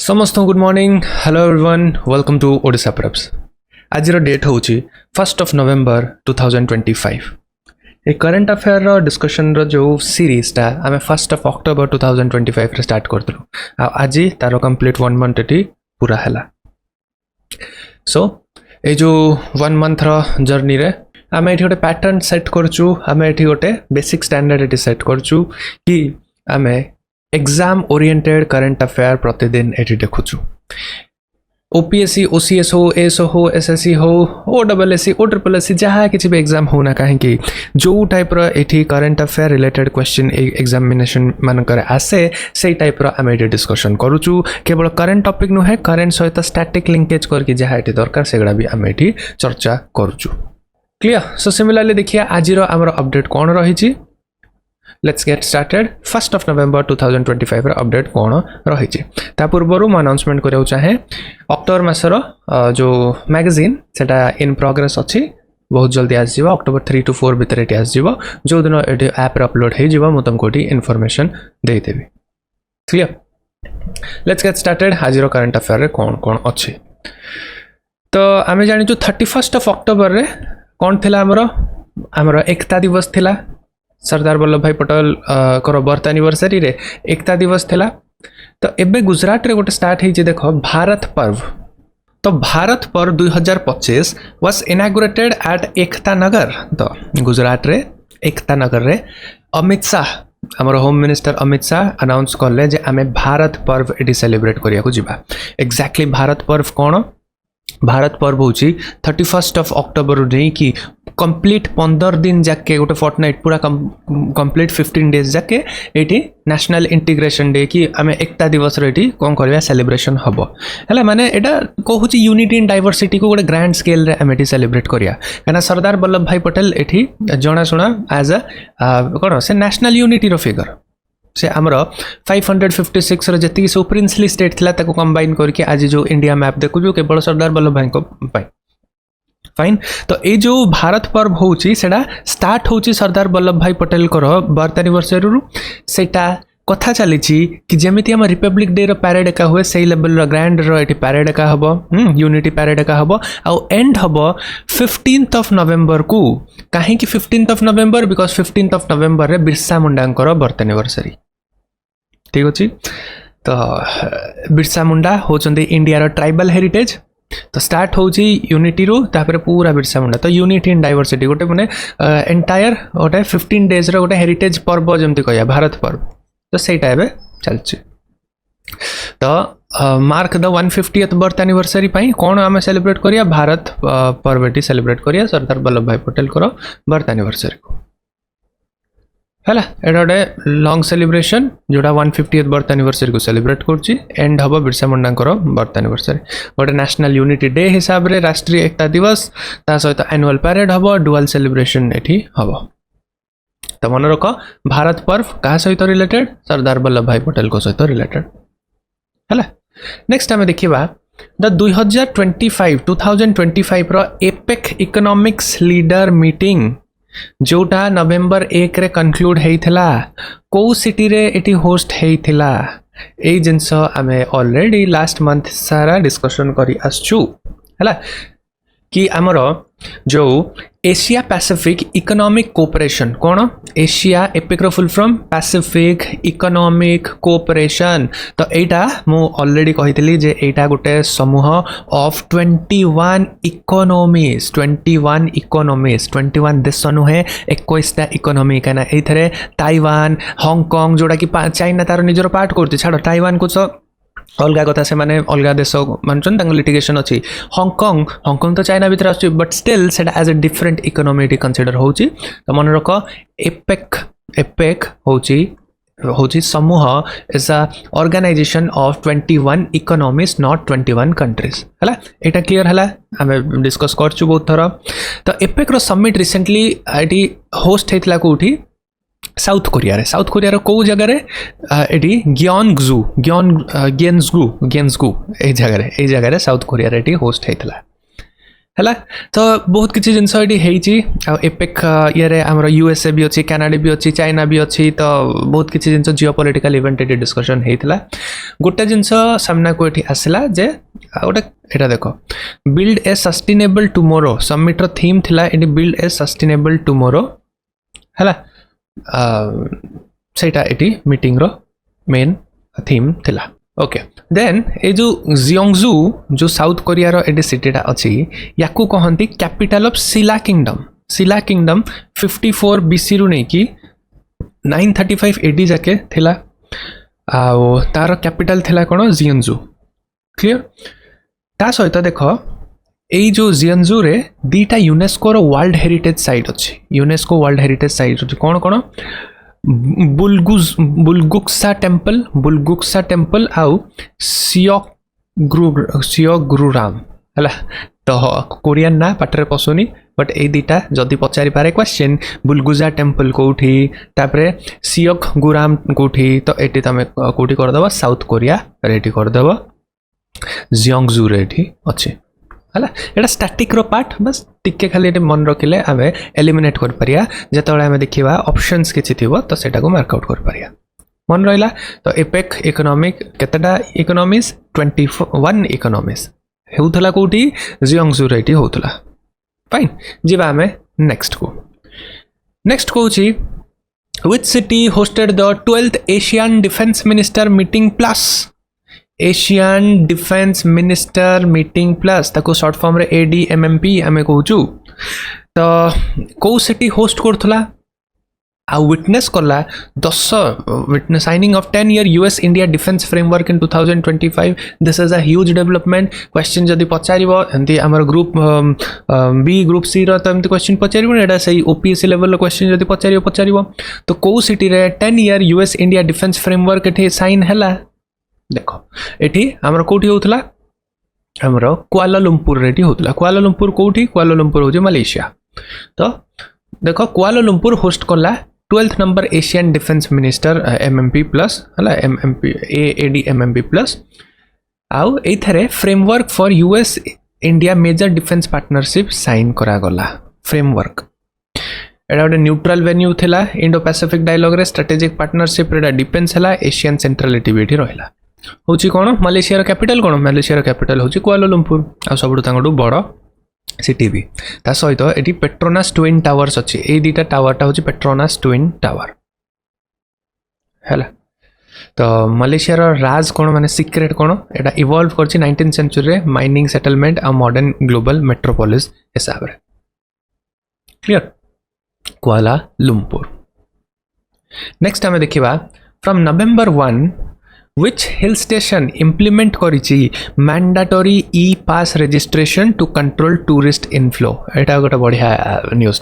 समस्त good morning hello everyone welcome to Odisha preps. आज date हूँ 1 नवेम्बर 2025। ये करंट अफेयर डिस्कशन जो सीरीजटा आम 1 अक्टोबर 2025 रे स्टार्ट करथुलु। आज तार कंप्लीट 1 मंथ एटी पूरा हैला। सो ये जो 1 मंथ जर्नी रे आम ये गोटे पैटर्न सेट करचु, आम ये गोटे बेसिक स्टैंडर्ड ये सेट करचु कि आम एग्जाम ओरिएंटेड करंट अफेयर प्रतिदिन एटी देखुचु। ओपीएससी ओसीएस हो एसओ हो एसएससी हो ओडब्ल्यूएससी ओट्रिपलएससी जहाँ किसी भी एग्जाम हो ना कहीं जो टाइप रो current affair related question examination मानकर आसे से टाइप रो आम ये डिस्कशन करूचु। केवल करंट टॉपिक नुहे करंट सहित स्टैटिक लिंकेज करके जहाँ ये दरकार सेगुड़ा भी आम ये चर्चा करूचु। क्लियर। सो सिमिलरली देखिए आज आमर अपडेट कौन रही। Let's get started. 1 November 2025 update कौन रही। पूर्व मुझे अनाउंसमेंट करा चाहे अक्टोबर मासर जो मैगजीन सेटा इन प्रोग्रेस अच्छी बहुत जल्दी आसो अक्टोबर 3 to 4 भितर ये आसो जो दिन ये ऐप अपलोड हो तुमको ये इनफॉरमेशन देदेवी। क्लियर। Let's get started. आज करंट अफेयर कौन कौन अच्छी तो आम जाचु 31 अक्टोबर रे कौन थिला आमर एकता दिवस थिला। सरदार वल्लभ भाई पटेल को बर्थ एनिवर्सरी रे एकता दिवस थिला। तो एबे गुजरात रे गोटे स्टार्ट होइछि देखो भारत पर्व। तो भारत पर्व 2025 was inaugurated eight Ekta Nagar. तो गुजरात रे एकता नगर रे अमित शाह आमर home minister Amit Shah announce करले जे आमे भारत पर्व एटी सेलिब्रेट करिया को जिबा। एक्जेक्टली भारत पर्व कौन? भारत पर्व हूँ 31 अक्टोबर नहीं कि कंप्लीट 15 दिन जाके गोटे फोर्टनाइट पूरा कंप्लीट 15 डेज जाके ये नेशनल इंटीग्रेशन डे कि आम एकता दिवस ये कौन करवा सेलिब्रेशन हम है माने एटा कहूँ यूनिटी इन डाइवर्सिटी को गोटे ग्रैंड स्केल रे आम सेलिब्रेट करिया। कहीं सरदार वल्लभ भाई पटेल ये जनाशुना एज अ कौन से नेशनल यूनिटी रो फिगर से आमर 556 जी सब प्रिंसली स्टेट थिला ताको कंबाइन करके आज जो इंडिया मैप देखु केवल सरदार वल्लभ भाई को फाइन। तो ये जो भारत पर्व होची सेटा स्टार्ट होची सरदार वल्लभ भाई पटेल को बर्थ एनिवर्सरी रु सेटा कथा चली कि जमीती आम रिपब्लिक डे रो पैरेड एका हुए से लेवल रो ग्रैंड रो एटी पैरेड एका हबो यूनिटी पैरेड एका हबो आ एंड हबो 15 नवेम्बर को। कहीं 15 नवेम्बर बिकॉज 15 नवेम्बर रे बिरसा मुंडा बर्थ एनिवर्सरी। ठीक अच्छे। तो बिरसा मुंडा होचंदी इंडिया रो ट्राइबल हेरिटेज। तो स्टार्ट होची यूनिटी रू तापर पूरा बिरसा मुंडा। तो यूनिटी इन डाइवर्सिटी गोटे मैंने एंटायर गोटे 15 डेज रो गोटे हेरिटेज पर्व जमती कह भारत पर्व। तो सहीटा एबे चलछि। तो mark the 150th birth anniversary कौन आम सेलिब्रेट करिया भारत पर्व एटी सेलिब्रेट करिया सरदार वल्लभ भाई पटेल को बर्थ एनिवर्सरी को है। एटा गोटे लॉन्ग सेलिब्रेशन जोड़ा 150th बर्थ एनिवर्सरी को सेलिब्रेट करछि। एंड हम बिरसा मुंडा बर्थ एनिवर्सरी गोटे नेशनल यूनिटी डे हिसाब रे राष्ट्रीय एकता दिवस ता सहित एनुअल पैरेड हम डुअल सेलिब्रेशन एठी हम। तो मन रख भारत पर्व क्या सहित रिलेटेड सरदार वल्लभ भाई पटेल को सहित रिलेटेड है। नेक्स्ट आम देखा द 2025 रो एपेक इकोनॉमिक्स लीडर मीटिंग जोटा नवेम्बर 1 रे कंक्लूड होइथिला को सिटी रे एटी होस्ट होइथिला। ए जिनस आमे ऑलरेडी लास्ट मंथ सारा डिस्कशन करी आसछु है कि आमर जो एशिया पैसिफिक इकोनॉमिक कोऑपरेशन कौन Asia epic full from Pacific economic cooperation. तो एटा मु ऑलरेडी कही जे एटा गोटे समूह ऑफ 21 इकोनॉमीज 21 देश नुहे 21टा इकोनॉमी कहीं ये ताइवान हांगकांग जोड़ा कि चाइना तार निजर पार्ट करती छाड़ ताइवान को तो अलग कथा से माने अलग देश मानछन लिटिगेशन अच्छी। हांगकांग तो चाइना भीतर आछी बट स्टिल सेटा as a different economy consider होची। तो मन रख एपेक होची समूह is a organisation of 21 economies not 21 countries है। एटा क्लियर है आम डिस्कस करछु बहुत थर। तो एपेक रो समिट रिसेंटली एटी होस्ट होइतला कोठी साउथ कोरिया कौ जगह ये ग्येन्सगु जगह साउथ कोरिया होस्ट होता है तो बहुत किसी जिनस एपेक ये आमर यूएसए भी अच्छी कनाडा भी अच्छी चाइना भी अच्छी तो बहुत किसी जिनस जिओपॉलिटिकल इवेंट ये डिस्कशन होता गोटे जिनस सामना को ये आसला जे गोटे यहाँ देख बिल्ड ए सस्टेनेबल टुमोरो समिट्र थीम थिला ये बिल्ड ए सस्टेनेबल टुमोरो है सेटा ये मीटिंग रो मेन थीम थिला ओके देन ये जो जियोंगजू जो साउथ कोरिया रो एडी सिटीटा अच्छी या कहती capital of Silla kingdom 54 BC रु नहीं कि 935 एडी जाके थिला आउ तार कैपिटल थिला कोन जियोंगजू क्लियर ता सहित देख এই जो जियोंगजू रे दीटा यूनेस्को रो वर्ल्ड हेरिटेज साइट अच्छी यूनेस्को वर्ल्ड हेरिटेज साइट अच्छी कौन कौन बुलगुक्सा टेम्पल आउ सियोगुरुराम है तो कोरियन ना पाठरे पसुनी बट ए दीटा जदि पचारि पारे क्वेश्चन बुलगुजा टेम्पल कोठी तापरे सियोगुराम कोठी तो एटी तमे कोठी कर दबा साउथ कोरिया रेडी कर दबा जियोंगजू रेडी अच्छे है ये स्टैटिक रो पार्ट बस टिके खाली मन रखिले आम एलिमिनेट कर पारिया जेतबेले आम देखिबा ऑप्शंस किछि थिबो तो सेटा को मार्क आउट कर पारिया मन रहिला तो एपेक इकोनॉमिक केतटा इकोनॉमीज 21 इकोनॉमीज हेउथला कोठी जियोंगजू रेडी होउथला फाइन जिबा आम नेक्स्ट को छी which city hosted the 12th Asian defence minister meeting plus Asian defence minister meeting plus ताको शॉर्ट फॉर्म रे ADMMP आमे कहूचु तो को सिटी होस्ट करथला आ विटनेस करला 10 witness signing off 10-year US India defence framework in 2025 this is a huge development question जदि पचारिबो एंती हमर group B group C रो तमति question पचारिबो एडा सही OPSC लेवल क्वेश्चन जदि पचारिबो तो को सिटी रे 10-year US India defence framework एठी साइन हैला देखो एठी हमर कोठी होतला हमर कुआलालंपुर रेडी होतला कुआलालंपुर कोठी कुआलालंपुर हो मलेशिया तो देखो कुआलालंपुर होस्ट करला 12th number ASEAN defence minister MMP plus हला MMP ADMMP प्लस आउ एथरे framework for US India major defence partnership sign करा गला फ्रेमवर्क एटा गोटे न्यूट्रल वेन्यू थिला इंडो पैसिफिक डायलॉग रे स्ट्रेटेजिक पार्टनरशिप रे डिफेंस हला एशियन सेंट्रलिटी भी रहिला होची कोन मलेशिया कैपिटल कोन मलेशिया कैपिटल होची कुआलालंपुर आ सबुठु तांगडु बड़ सिटी भी ता सहित एटी पेट्रोनास ट्विन टावर्स अछि ए दीटा टावरटा होची पेट्रोनास ट्विन टावर हैला तो मलेशिया रो राज कोन माने सीक्रेट कोन एटा इवॉल्व करछि 19th सेंचुरी रे माइनिंग सेटलमेंट आ मॉडर्न ग्लोबल मेट्रोपोलिस हिसाब रे क्लियर कुआलालंपुर नेक्स्ट हमें देखिबा from November 1 which hill station implement करिछि mandatory e-pass registration to control tourist inflow एटा गोटे बढ़िया न्यूज़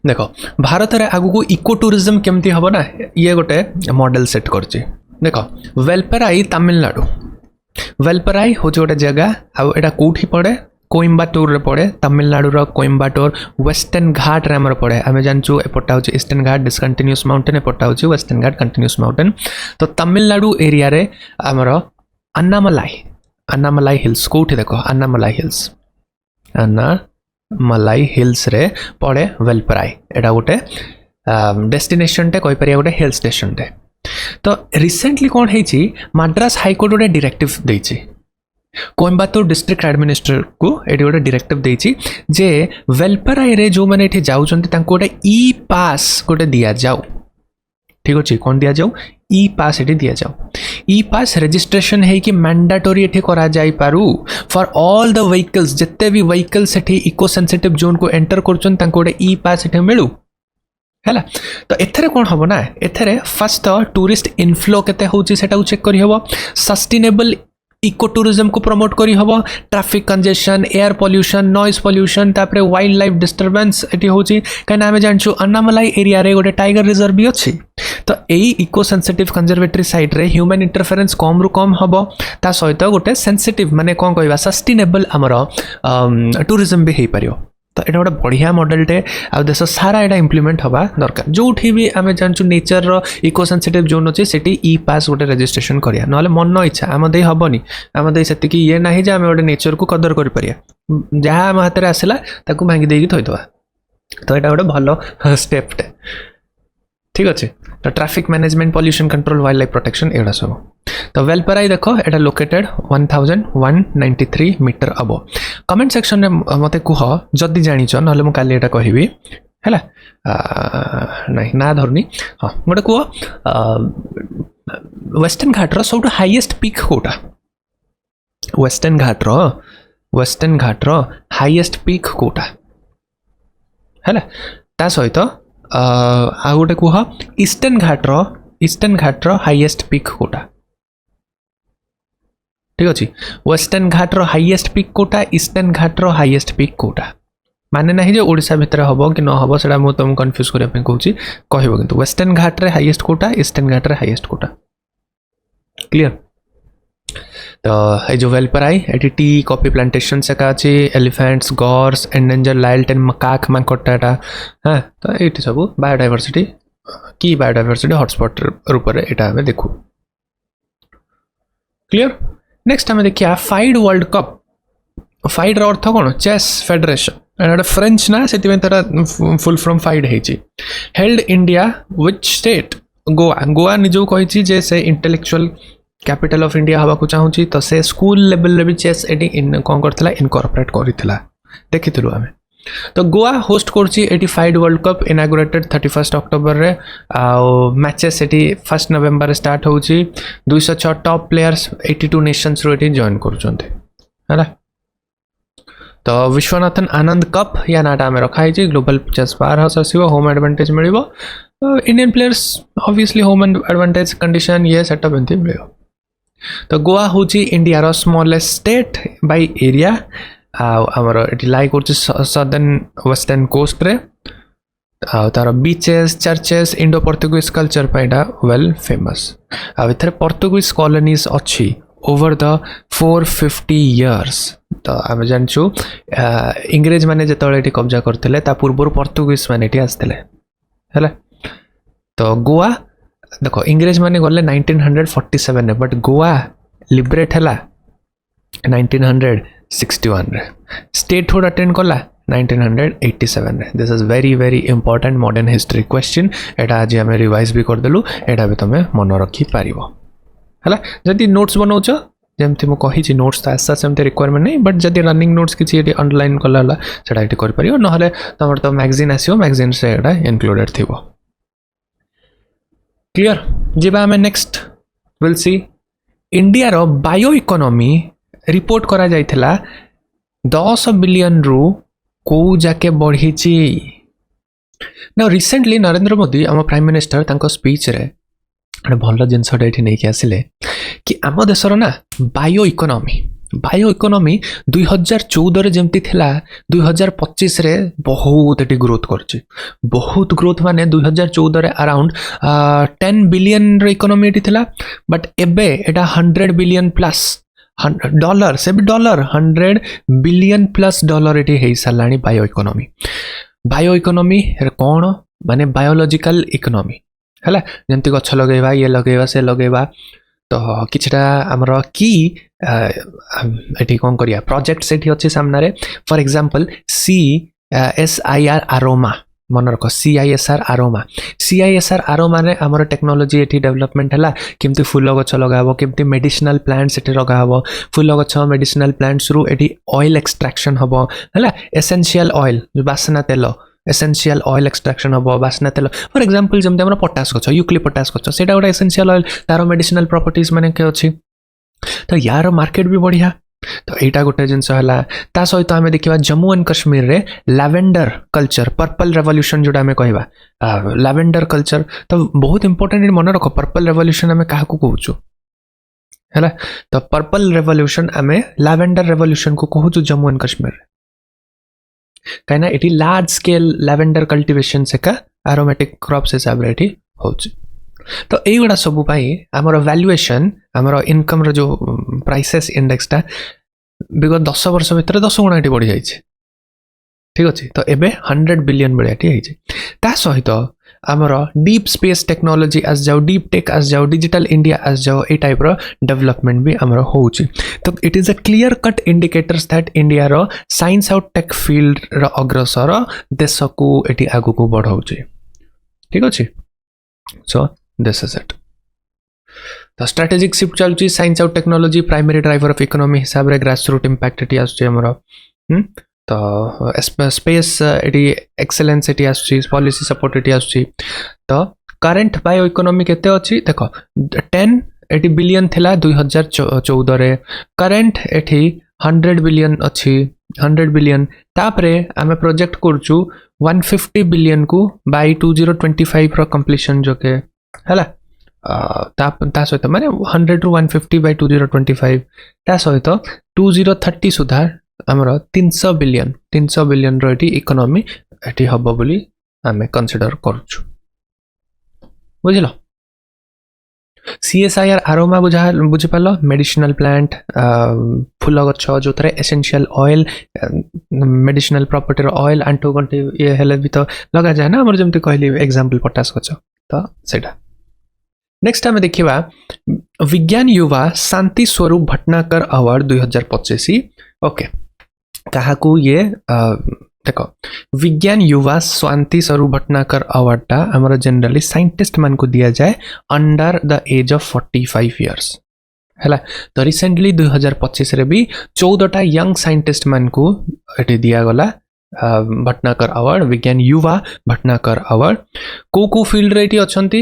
देखो भारत रे आगु को इको टूरिज्म केमती हबो ना ये गोटे मॉडल सेट करछि देखो वेलपराई तमिलनाडु वेलपराई हो गोटे जगह आ एटा कोठी पड़े कोइम्बाटोर रे पड़े तमिलनाडु रो कोइम्बाटोर वेस्टर्न घाट रे हमर पड़े आमे जानचु एपटा होची ईस्टर्न घाट डिसकंटिन्यूअस माउंटेन एपटा होची वेस्टर्न घाट कंटिन्यूअस माउंटेन तो तमिलनाडु एरिया रे हमर अन्नामलाई हिल्स कोठी देखो अन्नामलाई हिल्स रे पड़े वेलपराई एटा गोटे डेस्टिनेशन टे कोइ परिया गोटे हिल स्टेशन टे तो रिसेंटली कोन हेची मद्रास हाई कोर्ट गोटे डायरेक्टिव देछि कोइम्बाटोर डिस्ट्रिक्ट एडमिनिस्ट्रेटर को एटी गोटे डायरेक्टिव देछि जे वेलपराई रे जो माने एठी जाउचंती तांको गोटे ई पास गोटे दिया जाऊ ठीक अछि कोन दिया जाऊ ई पास एठी दिया जाऊ ई पास रजिस्ट्रेशन है कि मैंडेटरी एठी करा जाई Paru for all the vehicles जत्ते भी व्हीकल्स एठी इको सेंसिटिव जोन को एंटर करचन तांको गोटे ई पास एठी मिलू हैला तो एथरे कोन हबो ना एथरे फर्स्ट टूरिस्ट इनफ्लो केते होची सेटा चेक करि हबो सस्टेनेबल इको टूरिज्म को प्रमोट करी हबो traffic congestion air pollution noise pollution तापरे वाइल्ड लाइफ डिस्टर्बेंस एटी होची कना हमें जानछु अन्नामलाई एरिया रे गोटे टाइगर रिजर्व भी अछि तो एई इको सेंसिटिव कंजर्वेटरी साइट रे ह्यूमन इंटरफेरेंस कम रु कम हबो ता सहित गोटे सेंसिटिव माने कोन कहबा सस्टेनेबल हमर टूरिज्म भी हे परियो तो ये गोटे बढ़िया मॉडलटे आ देश सारा यहाँ इम्प्लीमेंट हवा दरकार जो भी आम जानूँ नेचर इको सेंसिटिव जोन अच्छे से ई पास गोटे रजिस्ट्रेशन करिया ना मन इच्छा आम दे हेनी आम दे से ये ना जे आम गोटे नेचर को कदर कर जहाँ आम हाथ में आसला ताकू भांगी देकी थोईदवा तो यहाँ गोटे भल स्टेपटे ठीक अच्छे तो traffic management pollution control wild life protection एड़ा सब तो वेलपराई देख एटा लोकेटेड 1193 मीटर अबो कमेंट सेक्शन में मते कुह जदि जानिछ नहले मु काली एटा कहबी हैला नहीं ना धरनी हाँ गोटे कुह वेस्टर्न घाटर सब हाईएस्ट पीक कोटा वेस्टर्न घाटर हाईएस्ट पीक कोटा हैला ता सहित आ गोटे कुह ईस्टर्न घाटर हाईएस्ट पीक कोटा ठीक अच्छे वेस्टर्न घाटर हाईएस्ट पीक कोटा ईस्टर्न घाटर हाईएस्ट पीक कोटा माने ना जो ओडिशा भितर हम कि न हम से तुम कन्फ्यूज करने कहूँ कह कि वेस्टर्न घाटर हाईएस्ट कोटा ईस्टर्न घाटर हाईएस्ट कोटा क्लियर तो ये जो वेलपराई ये टी कॉफी प्लांटेशन से का अच्छी एलिफेंट्स गॉर्स एंडेंजर लाइल्ट एंड मकाक मांकोटा हाँ तो ये सब बायोडायवर्सिटी की बायोडायवर्सिटी हॉटस्पॉट रूप में यहाँ देखू क्लियर नेक्स्ट आम देखिए फाइड वर्ल्ड कप फाइड अर्थ कौन चेस फेडरेशन फ्रेंच ना से full from FIDE held India which state Goa निजो कही जे से इंटेलेक्चुअल कैपिटल ऑफ इंडिया हवा को चाहूँगी तो से स्कूल लेवल भी चेस एटी कौन करथिला इनकॉर्पोरेट करथिला देखिथिलु आमे तो गोवा होस्ट करछि FIDE world cup inaugurated 31 October रे मैचेस एटी 1 नवेम्बर स्टार्ट होछि 206 टॉप प्लेयर्स 82 नेशंस रो एटी जॉइन करछन्ते हैला तो विश्वनाथन आनंद कप या नाटा में रखा है ग्लोबल चेस बार हाउस आसीबो होम एडवांटेज मिलिबो Indian players obviously home advantage condition ये सेटअप एंती मिलिबो तो गोवा होची इंडिया रो स्मॉलेस्ट स्टेट बाय एरिया आमर ये लाई कर सदर्न वेस्टर्न कोस्ट रे तार beaches churches Indo Portuguese culture पाइडा वेल फेमस आथरे पोर्तुगीज कॉलोनीज अच्छी ओवर द 450 इयर्स तो आम जानचु इंग्रेज माने जेतले कब्जा करथिले ता पूर्व पोर्तुगीज माने आसथिले हैला तो गोवा देखो इंग्रेज माने गले 1947 बट गोवा लिबरेट हैला 1961 रे स्टेटहुड अटेंड कला 1987 रे this is very very important modern history question एटा आज आम रिवाइज भी करदेलु एटा भी तुम मन रखी पारिबो हैला जदि नोट्स बनाउछ जेमती मु कहि नोट्स तो आसा सेमते रिक्वायरमेंट नहीं बट जदि रनिंग नोट्स किसी ये अंडरलाइन कला सेटा ये कर पारियो नहले तमर तो मैगजीन आसियो मैगजीन से एटा इंक्लूडेड थिबो क्लियर जिबा हमें नेक्स्ट विल सी इंडिया रो बायो इकोनॉमी रिपोर्ट करा जाइथिला 10 बिलियन रु को जाके बढ़ी ना रिसेंटली नरेंद्र मोदी आम प्राइम मिनिस्टर तांको स्पीच रे भल जिनसटा ये नहीं आसिले कि आम देशर ना बायो इकोनॉमी 2014 जमती थिला 2025 रे बहुत एटी ग्रोथ करछि बहुत ग्रोथ माने 2014 रे अराउंड 10 बिलियन रो इकोनॉमी एटी थिला बट एबे एटा 100 बिलियन प्लस डॉलर से भी डॉलर 100 बिलियन प्लस डॉलर एटी हे सालानी बायो इकोनॉमी कौन माने बायोलॉजिकल इकोनॉमी हैला जंती गछ लगेबा ये लगेबा से लगेबा तो किछटा हमर की एटी कौन करिया प्रोजेक्ट सेठी अछि सामना रे फॉर एग्जांपल CSIR आरोमा मन रख CISR आरोमा रे हमर टेक्नोलॉजी एठी डेवलपमेंट हला केमती फूल गछ लगाबो केमती मेडिसिनल प्लांट्स एठी लगाबो फूल गछ मेडिसिनल प्लांट्स रु एठी ऑयल एक्सट्रैक्शन हबो हला एसेंशियल ऑयल बासना तेल एसेंशियल ऑयल एक्सट्रैक्शन हम बासना तेल फॉर एग्जांपल जमते हम पोटास गछ यूक्लिपोटास गछ सेटा गोटे एसेंशियल ऑयल तार मेडिसिनल प्रॉपर्टीज माने के अछि तो यार मार्केट भी बढ़िया तो यहाँ गोटे जिनस है ता सहित आम देखा जम्मू एंड कश्मीर रे लैवेंडर कल्चर पर्पल रेवोल्यूशन जोटा आम कहवा लैवेंडर कल्चर तो बहुत इंपोर्टेंट मन रख पर्पल रेवोल्यूशन आम क्या कहूँ है तो पर्पल रेवोल्यूशन आम लैवेंडर रेवोल्यूशन को कहूँ जम्मू एंड कश्मीर कहीं ये लार्ज स्केल लैवेंडर कल्टिवेशन से का एरोमेटिक क्रॉप्स हिसाब से ये होची तो युवा सब आमर वैल्यूएशन आमर इनकम रो जो प्राइसेस इंडेक्स टा विगत 10 वर्ष भितर 10 गुणा बढ़ी जाए ठीक अच्छे तो एबे 100 बिलियन भाई होती ता सहित आमर डीप स्पेस टेक्नोलोजी आस जाओ डीप टेक आस जाओ डिजिटल इंडिया आस जाओ ए टाइप रो डेवलपमेंट भी आमर होउची तो it is a clear cut indicators that India रो साइंस आउट टेक फील्ड रो अग्रसर देश को एटी आगु को बढ़ाउची ठीक अच्छे सो दिस इज इट तो स्ट्रेटेजिक शिफ्ट चलुची साइंस आउट technology primary driver of economy हिसाब रे ग्रास रूट इंपैक्ट एटी आसुची हमर तो स्पेस एटी एक्सेलेंस एटी आसुची पॉलिसी सपोर्ट एटी आसुची तो करंट बायो इकोनॉमी केते अछि देखो 10 एटी बिलियन थिला 2014 रे करंट एटी 100 बिलियन अछि 100 बिलियन तापरे आमे प्रोजेक्ट करछु 150 बिलियन को बाय 2025 रो कंप्लीशन जो के हला ता सहित माने 100 टू 150 बाय 2025 ता सहित 2030 सुधा हमर 300 बिलियन रो एटी इकोनॉमी एटी हबो बोली आमे कंसीडर करछु बुझिलो CSIR आरोमा बुझी पालो मेडिसिनल प्लांट फूल गछ जो थरे एसेंशियल ऑयल मेडिसिनल प्रॉपर्टी रो ऑयल आंटू गंटी ये हेले भी तो लगा जाय ना हमर जेमति कहली एग्जांपल पोटास गछ तो सेटा नेक्स्ट आमे देखिबा विज्ञान युवा शांति स्वरूप भटनागर अवार्ड 2025 ओके काहाकू ये देखो विज्ञान युवा शांति स्वरूप भटनागर अवार्ड टा हमर जनरली साइंटिस्ट मान को दिया जाए under the age of 45 years हैला तो रिसेंटली 2025 रे भी 14 टा यंग साइंटिस्ट मान को एटी दिया गला भटनागर अवार्ड विज्ञान युवा भटनागर अवार्ड को फील्ड रे एटी अछंती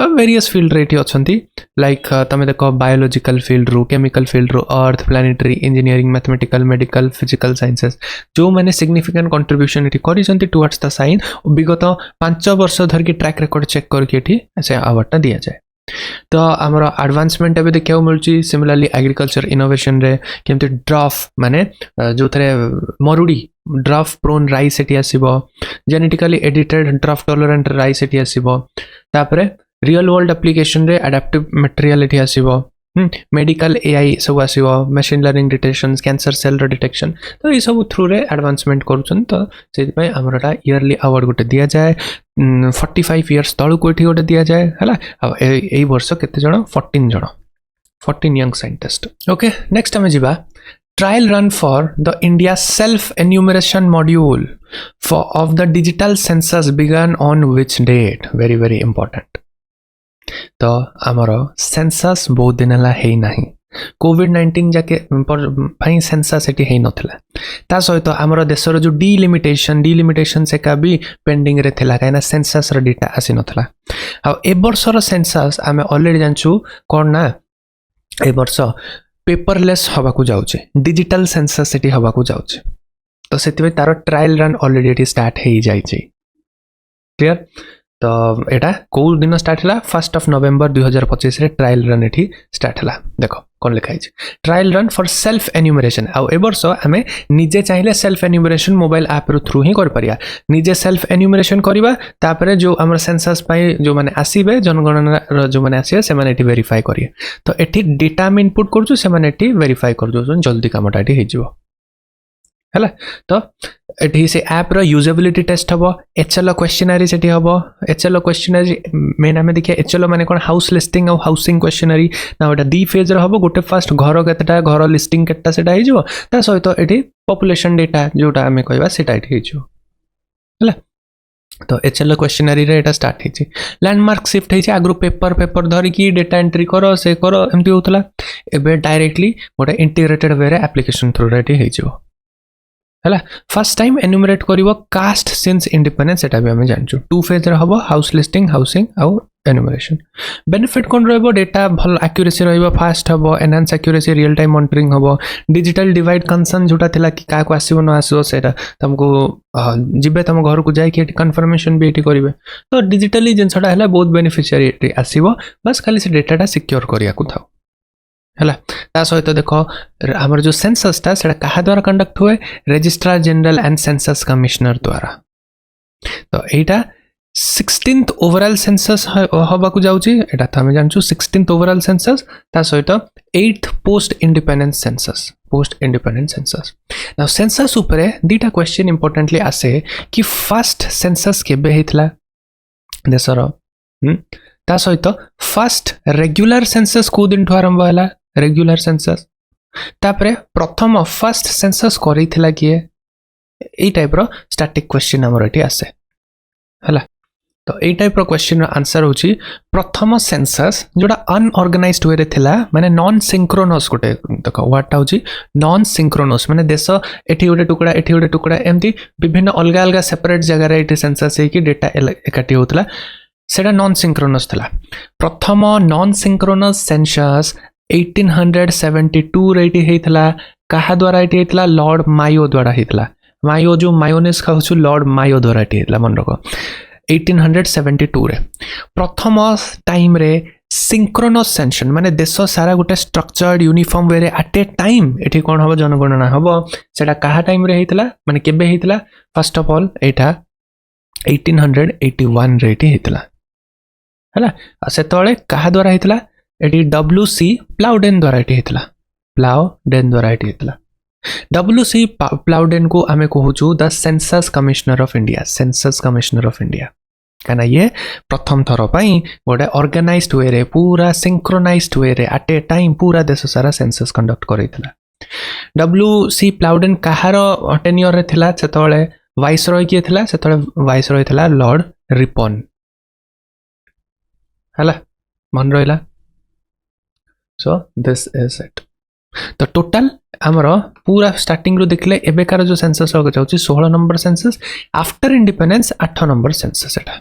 वेरियस फील्ड रे एटी अछंती लाइक तमे देखो बायोलॉजिकल फील्ड रू केमिकल फील्ड रू earth planetary engineering mathematical medical physical sciences जो माने सिग्निफिकेंट कंट्रीब्यूशन एटी करिसंती टुवर्ड्स द साइंस विगत 5 वर्ष धर की ट्रैक रिकॉर्ड चेक करके एटी से अवार्ड दिया जाए तो आमर एडवांसमेंट एबे देखियो मिलची सिमिलरली एग्रीकल्चर इनोवेशन रे केमते ड्राफ माने जो थरे मरुडी ड्राफ प्रोन राइस एटी आसीबो genetically edited drought tolerant rice एटी आसीबो तापरे रियल वर्ल्ड एप्लीकेशन रे एडाप्टिव मटेरियल एटी आसीबो मेडिकल एआई सब आसीबो machine learning detection cancer cell detection तो ये सब थ्रू रे एडवांसमेंट करूछन तो से पय हमरटा इयरली अवार्ड गोटे दिया जाए 45 इयर्स तळु कोठी गोटे दिया जाए हला एई वर्ष केते जण 14 यंग साइंटिस्ट ओके नेक्स्ट हमें जिबा trial run for the India self enumeration module for of the digital census began on which date very very important तो आमर सेंसस बहुत दिन है ही नहीं कोविड-19 जाके भाई सेंसस एटी है नथला ता सहित आमर देशर जो डिलिमिटेशन से का भी पेंडिंग रे थिला काइना सेंसस र डेटा आसी नथला आ ए वर्षर सेंसस आमे ऑलरेडी जानछु कोन ना ए वर्ष पेपरलेस हवा को जाउचे डिजिटल सेंसस एटी हवा को जाउचे तो सेति तार ट्रायल रन ऑलरेडी एटी स्टार्ट हे जाई छै क्लियर तो एटा को दिन स्टार्ट हला 1 नवंबर 2025 रे ट्रायल रन एठी स्टार्ट हला देखो कोन लिखा है trial run for self enumeration आ ए वर्ष हमें निजे चाहिले सेल्फ एन्यूमरेशन मोबाइल ऐप रो थ्रू ही कर परिया निजे सेल्फ एन्यूमरेशन करबा तापरे जो हमर सेंसस पाई जो माने आसीबे जनगणना जो माने आसीबे से माने एठी वेरीफाई करिए तो एठी डेटा में इनपुट करछु से माने एठी वेरीफाई कर दो जल्दी कामटा एठी हे जिवो हला तो एठी से ऐप रो यूजेबिलिटी टेस्ट हबो एचएलओ क्वेश्चनरी सेठी हबो एचएलओ क्वेश्चनरी मेन हमें देखिए एचएलओ माने कोन हाउस लिस्टिंग और हाउसिंग क्वेश्चनरी ना ओटा दी फेज रो हबो गोटे फर्स्ट घर केतेटा घर लिस्टिंग केतेटा सेटा हे जिवो ता सहित एठी पॉपुलेशन डेटा जोटा हमें कहबा सेटा एठी हे जिवो हला तो एचएलओ क्वेश्चनरी रे एटा स्टार्ट हेछि लैंडमार्क शिफ्ट हेछि आगु पेपर धरि की डेटा एंट्री करो से करो एमती होतला एबे डायरेक्टली गोटे इंटीग्रेटेड वे रे एप्लीकेशन थ्रू रे एठी हे जिवो हला फर्स्ट टाइम एन्यूमरेट करिवो कास्ट सिंस इंडिपेंडेंस एटा भी हमें जानछु टू फेज रे हबो हाउस लिस्टिंग हाउसिंग आउ एन्यूमरेशन बेनिफिट कोन रहबो डेटा भल एक्यूरेसी रहबो फास्ट हबो enhance accuracy real time monitoring हबो डिजिटल डिवाइड कंसर्न जोटा थिला कि का को आसीबो न आसीबो सेटा तुमको जिबे तुम घर को जाय कि कंफर्मेशन भी एटी करिवे तो डिजिटली जिनसटा हला बहुत बेनिफिशियरी एटी आसीबो बस खाली से डेटाटा सिक्योर करिया को थाओ हला ता सहित देखो हमर जो सेंसस ता सेटा कहा द्वारा कंडक्ट हुए registrar general and census commissioner द्वारा तो एटा 16th ओवरऑल सेंसस हवा को जाउची एटा त हम जानछु 16th ओवरऑल सेंसस ता सहित 8th post independence census now census ऊपर दीटा क्वेश्चन इंपोर्टेंटली आसे कि फर्स्ट सेंसस केबे हेतला देशर ता सहित फर्स्ट रेगुलर सेंसस को दिन ठो आरंभ होला रेगुलर सेंसस तापरे प्रथम फर्स्ट सेंसस करिथिला किए ए टाइप रो स्टैटिक क्वेश्चन हमर एठी आसे हला तो ए टाइप रो क्वेश्चन रो आंसर होची प्रथम सेंसस जोडा अनऑर्गेनाइज्ड वे रे थिला माने नॉन सिंक्रोनस गोटे देखो व्हाट होची नॉन सिंक्रोनस माने देश एठी गोटे टुकड़ा एमती विभिन्न अलग अलग सेपरेट जगह रे एठी सेंसस हे कि डेटा एकाटी होतला सेटा नॉन सिंक्रोनस थिला प्रथम नॉन सिंक्रोनस सेंसस 1872 रे एठी हेतला काहा द्वारा एठी हेतला लॉर्ड मायो द्वारा हेतला मायो जो मायोनेस खाउछु लॉर्ड मायो द्वारा एठी हेतला मन रखो 1872 रे प्रथम टाइम रे सिंक्रोनस सेंशन माने देश सारा गोटे स्ट्रक्चर्ड यूनिफॉर्म वे रे एट ए टाइम एठी कोन हबो जनगणना हबो सेटा काहा टाइम रे हेतला माने केबे हेतला फर्स्ट ऑफ ऑल एटा 1881 रे एठी हेतला हला सेतळे काहा द्वारा हेतला एठी डब्ल्यूसी प्लाउडेन द्वारा एठी हेतला प्लाउडेन द्वारा एठी हेतला डब्ल्यूसी प्लाउडेन को आमे कहूछु the census commissioner of India काना ये प्रथम थरो पई गोटे ऑर्गेनाइज्ड वे रे पूरा सिंक्रोनाइज्ड वे रे एट ए टाइम पूरा देश सारा सेंसस कंडक्ट करितला डब्ल्यूसी प्लाउडेन कहार टेन्योर रे थिला सेतळे वाइसरॉय के थिला सेतळे वाइसरॉय थिला लॉर्ड रिपन हला मन रहिला सो दिस इज इट तो टोटल आमर पूरा स्टार्टिंग रो देखले एबेकार जो सेंसस हो जाउची 16 number census after independence 8 number census एटा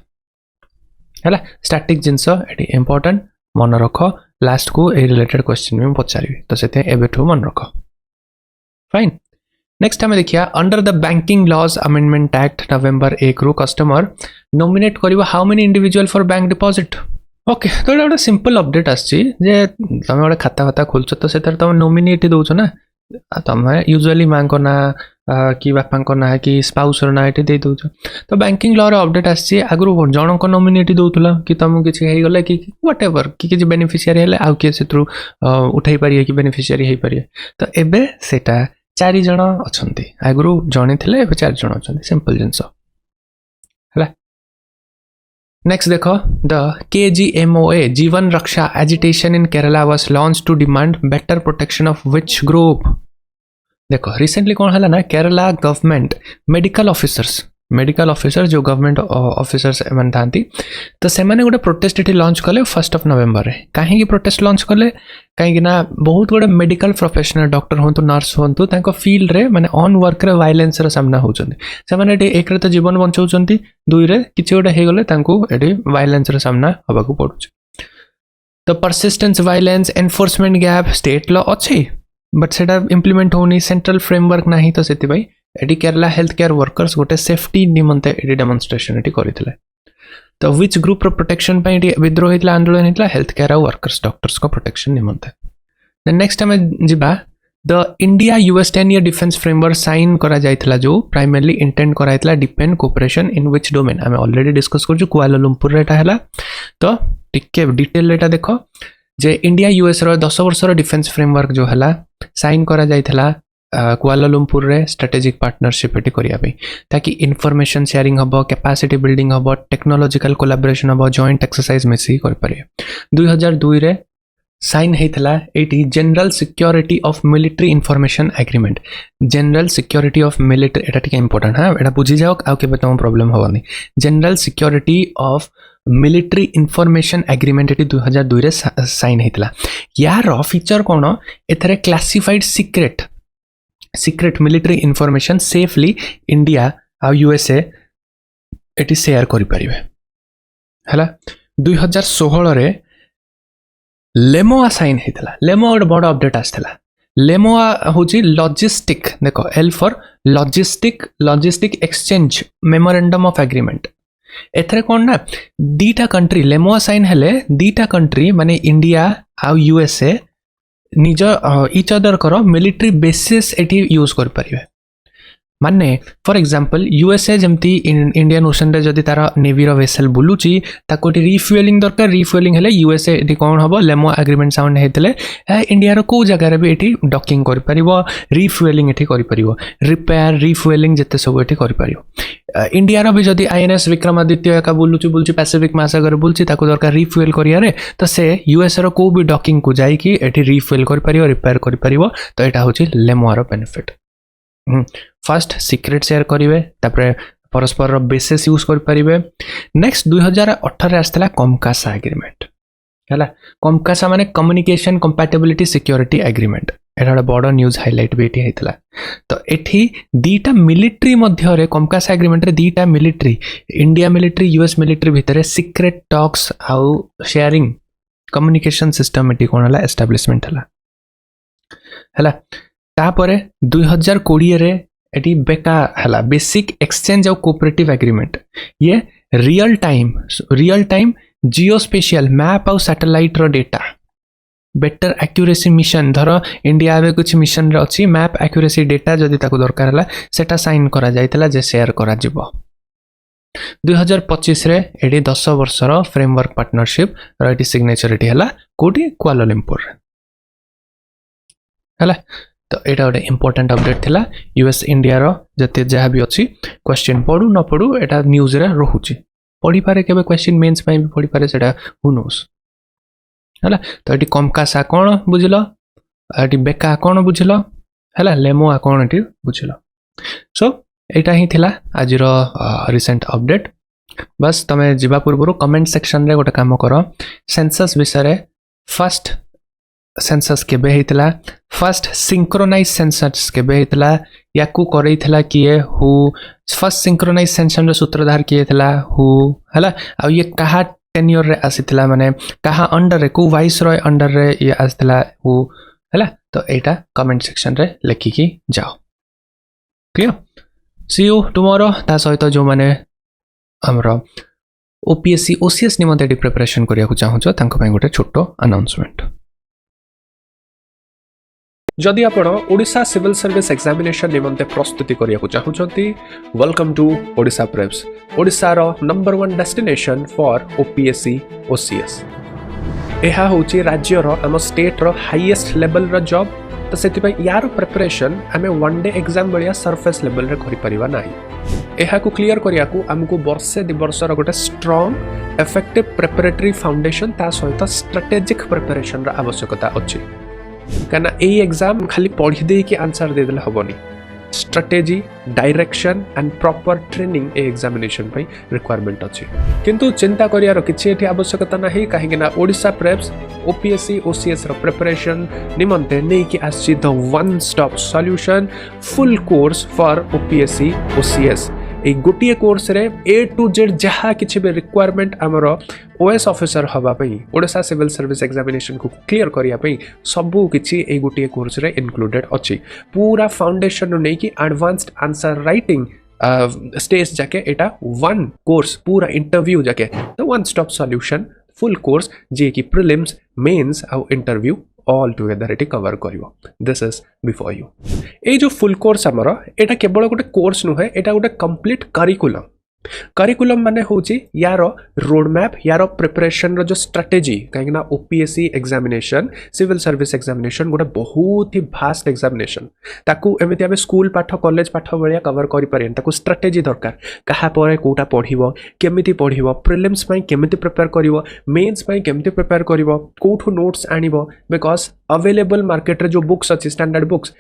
हला स्टैटिक जिंस एटी इंपोर्टेंट मन रखो लास्ट को ए रिलेटेड क्वेश्चन में पचारिबी तो सेते एबेठो मन रखो फाइन नेक्स्ट हमें देखिया under the banking laws amendment act November 1 रो कस्टमर नॉमिनेट करिवो how many individual for bank deposit okay तो एटा सिंपल अपडेट आछि जे तमे गोटे खाता खोलछ तो सेतर तमे नॉमिनेट दउछ ना तमे यूजुअली मां को ना कि बापा को ना कि स्पाउस ना एटी दे दउछ तो बैंकिंग लॉ रो अपडेट आछि आगु जण को नॉमिनेट दउतला कि तमु किछि हे गले कि व्हाटएवर कि किछि बेनिफिशियरी हेले आ कि सेत्रु उठाई पारिए कि बेनिफिशियरी हे पारिए तो एबे सेटा 4 जण अछंती आगु जणे थिले एबे 4 जण अछंती सिंपल जिंस हला नेक्स्ट देखो द KGMOA जीवन रक्षा agitation in Kerala was launch to demand better protection of which group देखो रिसेंटली कौन है ना केरला गवर्नमेंट मेडिकल ऑफिसर जो गवर्नमेंट ऑफिसर्स एमन थांती तो से माने गोटे प्रोटेस्ट एठी लॉन्च कले 1 नवंबर रे काहे की प्रोटेस्ट लॉन्च कले काहे कि ना बहुत गोटे मेडिकल प्रोफेशनल डॉक्टर होंतु नर्स होंतु तांको फील्ड रे माने ऑन वर्क रे वायलेंस रे सामना होचंदी से माने एठी एक रे तो जीवन बंचाउचंती दुई रे किछि गोटे हे गले तांको एठी वायलेंस रे सामना हबा को पडुछ तो persistence violence enforcement gap state law अछि बट सेटा इंप्लीमेंट होनी सेंट्रल फ्रेमवर्क नाही तो सेति भाई एटी केरला हेल्थ केयर वर्कर्स गोटे सेफ्टी निमंते एटी डेमोन्स्ट्रेशन एटी करिथिले तो विच ग्रुप रो प्रोटेक्शन पे एटी विद्रोह हितला आंदोलन हितला हेल्थ केयर वर्कर्स डॉक्टर्स को प्रोटेक्शन निमंते देन नेक्स्ट हमें जिबा the India US 10 year defence framework sign करा जायथला जो प्राइमरली इंटेंड करायथला डिफेंस कोऑपरेशन इन विच डोमेन हमें ऑलरेडी डिस्कस करजु कुआलालंपुर रेटा हैला तो टिके डिटेल रेटा देखो जे इंडिया यूएस रो 10 वर्ष रो डिफेंस फ्रेमवर्क जो हैला साइन करा जायथला कुआलालंपुर रे स्ट्रेटेजिक पार्टनरशिप एटी करिया पे ताकि इन्फॉर्मेशन शेयरिंग हबो कैपेसिटी बिल्डिंग हबो टेक्नोलॉजिकल कोलैबोरेशन हबो जॉइंट एक्सरसाइज मिसी कर परिए 2002 रे साइन हेतला एटी general security of military information agreement general security of military एटा ठीक इंपोर्टेंट हां एटा बुझी जाओ आ के बताओ प्रॉब्लम होवनी general security of military information agreement एटी 2002 रे साइन हेतला यार फीचर कोन एथरे classified secret military information safely India आ यूएसए एटी शेयर करि परिबे हला 2016 रे लेमोआ साइन हेतला लेमोआ ଗୋଟେ ବଡ଼ अपडेट आस्थिला लेमोआ होची लॉजिस्टिक देखो L for logistic exchange memorandum of agreement एथरे कोन ना दीटा कंट्री लेमोआ साइन हेले दीटा कंट्री माने इंडिया आ यूएसए निज इच अदर करो मिलिट्री बेसिस एटी यूज कर परिबे माने फॉर एग्जांपल यूएसए जमती इंडियन ओशन रे जदि तार नेवी रो वेसल बुलुची ताको रिफ्यूएलिंग दरकार रिफ्यूएलिंग हेले यूएसए एटी कोन हबो लेमो एग्रीमेंट साउंड हेतले इंडिया रो को जगह रे भी एटी डॉकिंग कर परिबो रिफ्यूएलिंग एटी कर परिबो रिपेयर रिफ्यूएलिंग जते सब एटी कर परिबो इंडिया रो भी जदि आईएनएस विक्रमादित्य का बुलुची पैसिफिक महासागर बुलची ताको दरकार रिफ्यूएल करिया रे तो से यूएसए रो को भी डॉकिंग को जाई कि एटी रिफ्यूएल कर परिबो रिपेयर कर परिबो तो एटा होची लेमो रो बेनिफिट फर्स्ट सिक्रेट शेयर करेंगे तापर परस्पर बेसिस यूज करें नेक्स्ट 2018 आसला कमकासा एग्रीमेंट है कमकासा माने कम्युनिकेशन कंपैटिबिलिटी सिक्योरिटी एग्रीमेंट एटा बड़ न्यूज हाइलाइट भी ये तो एठी दीटा मिलिट्री मध्य रे कमकासा एग्रीमेंट रे दीटा military India military US military भितर सिक्रेट टॉक्स आउ शेयरिंग कम्युनिकेशन सिस्टम एटी कोन हला एस्टैब्लिशमेंट हला तापरे 2020 रे एटी बेका हला basic exchange of cooperative agreement ये रियल टाइम जियोस्पेशियल मैप और सैटेलाइट रो डेटा बेटर एक्यूरेसी मिशन धर इंडिया में कुछ मिशन रे अछि मैप एक्यूरेसी डेटा जदि ताको दरकार हला सेटा साइन करा जायतला जे शेयर करा जिवो 2025 रे एडी 10 वर्षर फ्रेमवर्क पार्टनरशिप रो एटी सिग्नेचर एटी हला कोडी कुआलालंपुर हला तो यहाँ गोटे इंपोर्टेंट अपडेट थिला यूएस इंडिया रो जते जहाँ भी अच्छी क्वेश्चन पढ़ू न पढ़ू एटा न्यूज रे रोहुची पढ़ी पारे केबे क्वेश्चन मेंस पई भी पढ़ी पारे सेटा हु नोस हला तो एटी कमकासा कोन बुझिलो एटी बेका कोन बुझिलो हला लेमोआ कोन एटी बुझिलो सो एटा ही थिला आज रो रिसेंट अपडेट बस तमे जिबा पूर्व कमेंट सेक्शन रे गोटे काम करो सेंसस विषय फर्स्ट सेंसस केबे हेतला फर्स्ट सिंक्रोनाइज सेंसस केबे हेतला याकू करैथला किए हु फर्स्ट सिंक्रोनाइज सेंसन रो सूत्रधार किए थला हु हला आ ये कहा टेन्योर रे आसीथला माने कहा अंडर रे को वाइस रॉय अंडर रे ये आसीथला हु हला तो एटा कमेंट सेक्शन रे लिखि की जाओ क्लियर सी यू टुमारो ता सहित जो माने हमरो ओपीएससी ओसीएस निमंते प्रिपरेशन करिया को चाहू छ तांको पय गोटे छोटो अनाउंसमेंट जदि आपण ओडिशा सिविल सर्विस एग्जामिनेशन निमंते प्रस्तुति करिया को चाहूछंती welcome to Odisha preps Odisha रो number 1 destination for OPSC OCS एहा होची राज्य रो हम स्टेट रो हाईएस्ट लेवल रो जॉब तो सेति पय यार प्रिपरेशन हमें वन डे एग्जाम बलिया सरफेस लेवल रे करि परिबा नाही एहा को क्लियर करिया को हमको वर्षे दि वर्ष रो गोटे स्ट्रांग इफेक्टिव प्रिपरेटरी फाउंडेशन ता सहित स्ट्रेटेजिक प्रिपरेशन रो आवश्यकता अछि कहना यही एग्जाम खाली पढ़ी दे कि आंसर दे देले हबनी strategy direction and proper training ए एग्जामिनेशन पई रिक्वायरमेंट अछि किंतु चिंता करियार किछि एठी आवश्यकता नाही काहे ना ओडिशा प्रेप्स ओपीएससी ओसीएस रो प्रिपरेशन निमंते नै कि आछि the one stop solution full course for OPSC OCS ए गोटिए कोर्स रे ए टू जेड जहाँ किछि भी रिक्वायरमेंट हमरो ओएस ऑफिसर हवा पई ओडिशा सिविल सर्विस एग्जामिनेशन को क्लियर करिया पई सबु किछि ए गोटिए कोर्स रे इंक्लूडेड अछि पूरा फाउंडेशन नै कि एडवांस्ड आंसर राइटिंग स्टेज जाके एटा वन कोर्स पूरा इंटरव्यू जाके the one stop solution full course जे कि प्रीलिम्स मेंस और इंटरव्यू ऑल टुगेदर एटी कवर करिवो दिस इज बिफोर यू ए जो फुल कोर्स हमरो एटा केवल गोटे कोर्स नुहे एटा गोटे कंप्लीट करिकुलम माने होची यारो रोड मैप यारो प्रिपरेशन रो जो स्ट्रेटेजी काहे ना OPSC examination civil service examination गोटे बहुत ही भास्ट एग्जामिनेशन ताकू एमिति आबे स्कूल पाठ कॉलेज पाठ बलिया कवर करि परियन ताकू स्ट्रेटेजी दरकार कहा परे कोटा पढिबो केमिति पढिबो प्रीलिम्स पई केमिति प्रिपेयर करिवो मेंस पई केमिति प्रिपेयर करिवो कोठो नोट्स आनिबो बिकॉज़ अवेलेबल मार्केट रे जो बुक्स अछि स्टैंडर्ड बुक्स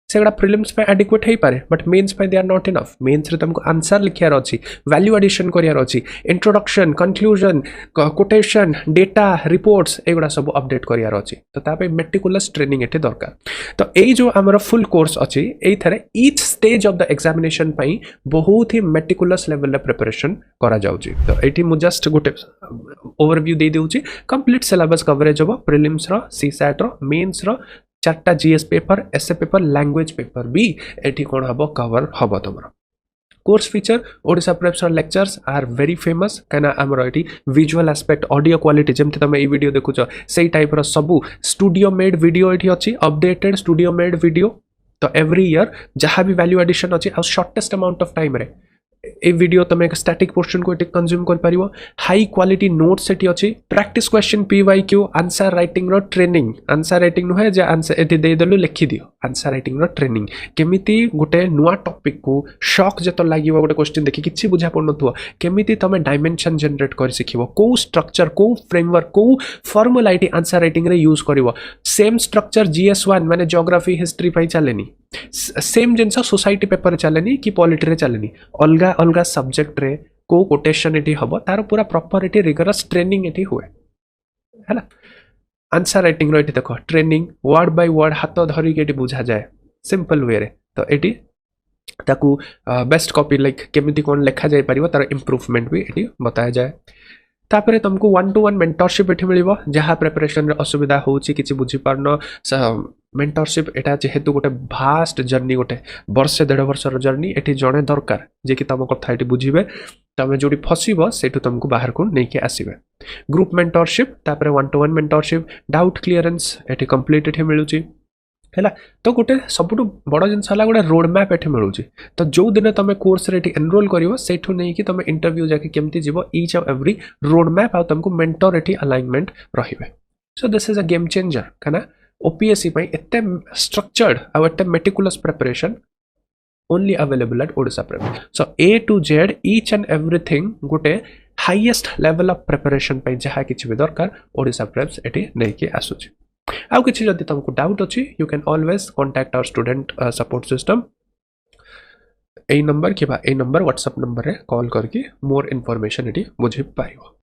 सेगड़ा प्रीलिम्स पे एडिक्वेट हे पारे बट मेंस पे they are not enough mains रे तुमको आंसर लिखियार अछि वैल्यू एडिशन करियार अछि introduction conclusion quotation data reports एगुडा सब अपडेट करियार अछि तो ता पे मेटिकुलस ट्रेनिंग एटे दरकार तो एई जो हमर फुल कोर्स अछि एई थरे each stage of the examination पई बहुत ही मेटिकुलस लेवल रे प्रिपरेशन करा जाउछि तो एठी मु जस्ट गोटे ओवरव्यू दे देउछि कंप्लीट सिलेबस कवरेज हो प्रीलिम्स रो सीसैट रो मेंस रो चारटा GS paper essay paper language paper भी एठी कोन हबो कवर हबो तमरो course feature Odisha preps lectures are very famous काना हमरो एठी विजुअल एस्पेक्ट ऑडियो क्वालिटी जेमते तमे ए वीडियो देखुछ सेही टाइप रो सब स्टूडियो मेड वीडियो एठी अछि अपडेटेड स्टूडियो मेड वीडियो तो एवरी ईयर जहाँ भी वैल्यू एडिशन अच्छी आ शॉर्टेस्ट अमाउंट ऑफ टाइम रे ए वीडियो तुम एक स्टैटिक पोर्शन को कंज्यूम कर पारिबो हाई क्वालिटी नोट्स एटी अच्छी practice question PYQ answer writing रो ट्रेनिंग आंसर राइटिंग नुहे जे आंसर एटी दे देलु लिखि दियो आंसर राइटिंग रो ट्रेनिंग केमिति गोटे नुआ टॉपिक को शॉक जतो लागिवो गोटे क्वेश्चन देखि किछि बुझा पड़नथुवा केमिति तमे डायमेंशन जनरेट कर सिखिबो को स्ट्रक्चर को फ्रेमवर्क को फॉर्मुलाइटी आंसर राइटिंग रे यूज करिवो सेम स्ट्रक्चर GS1 माने ज्योग्राफी हिस्ट्री पई चलेनी सेम जिनस सोसाइटी पेपर चलेनी कि पॉलिटी रे चलेनी अलगा अलगा सब्जेक्ट रे को कोटेशन एटी हबो तार पूरा proper eighty rigorous training eighty हुए हैला आंसर राइटिंग रो एटी देखो ट्रेनिंग वर्ड बाय वर्ड हाथ धरी के एटी बुझा जाए सिंपल वे रे तो एटी ताकू बेस्ट कॉपी लाइक केमिति कोन लेखा जाय परिबो तार इंप्रूवमेंट भी एटी बताया जाए तापरे तुमको 1-to-1 मेंटरशिप एठी मिलिबो जहा प्रिपरेशन रे असुविधा होउची किछि बुझी पारनो मेंटरशिप एटा जेहेतु गोटे भास्ट जर्नी गोटे वर्ष 1.5 वर्षर जर्नी एठी जणे दरकार जे कि तम कथा एठी बुझिबे तमे जोडी फसिबो सेठु तुमको बाहर को नै के आसीबे ग्रुप मेंटरशिप तापरे 1-to-1 मेंटरशिप डाउट क्लियरेंस एठी कंप्लीट एठी मिलुची हैला तो गोटे सबुठु बड़ जिनस हला गोटे रोड मैप एठी मिलुची तो जो दिन तमे कोर्स रे एठी एनरोल करिवो सेठु नै कि तमे इंटरव्यू जाके केमति जीवो each of every road map आ तुमको मेंटर एठी अलाइनमेंट रहिबे so this is a game changer कना OPSC पई एते स्ट्रक्चर्ड आ एते meticulous preparation only available at Odisha prep so A to Z each and everything गोटे हाईएस्ट लेवल ऑफ प्रिपरेशन पई जहा किछि भी दरकार ओडिशा प्रेप्स एठी नै के आसुची आउ किछि जदि तुमको डाउट अछि you can always contact our student support system ए नंबर के बा ए नंबर व्हाट्सएप नंबर रे कॉल करके मोर इन्फॉर्मेशन एटी बुझि पाइबो।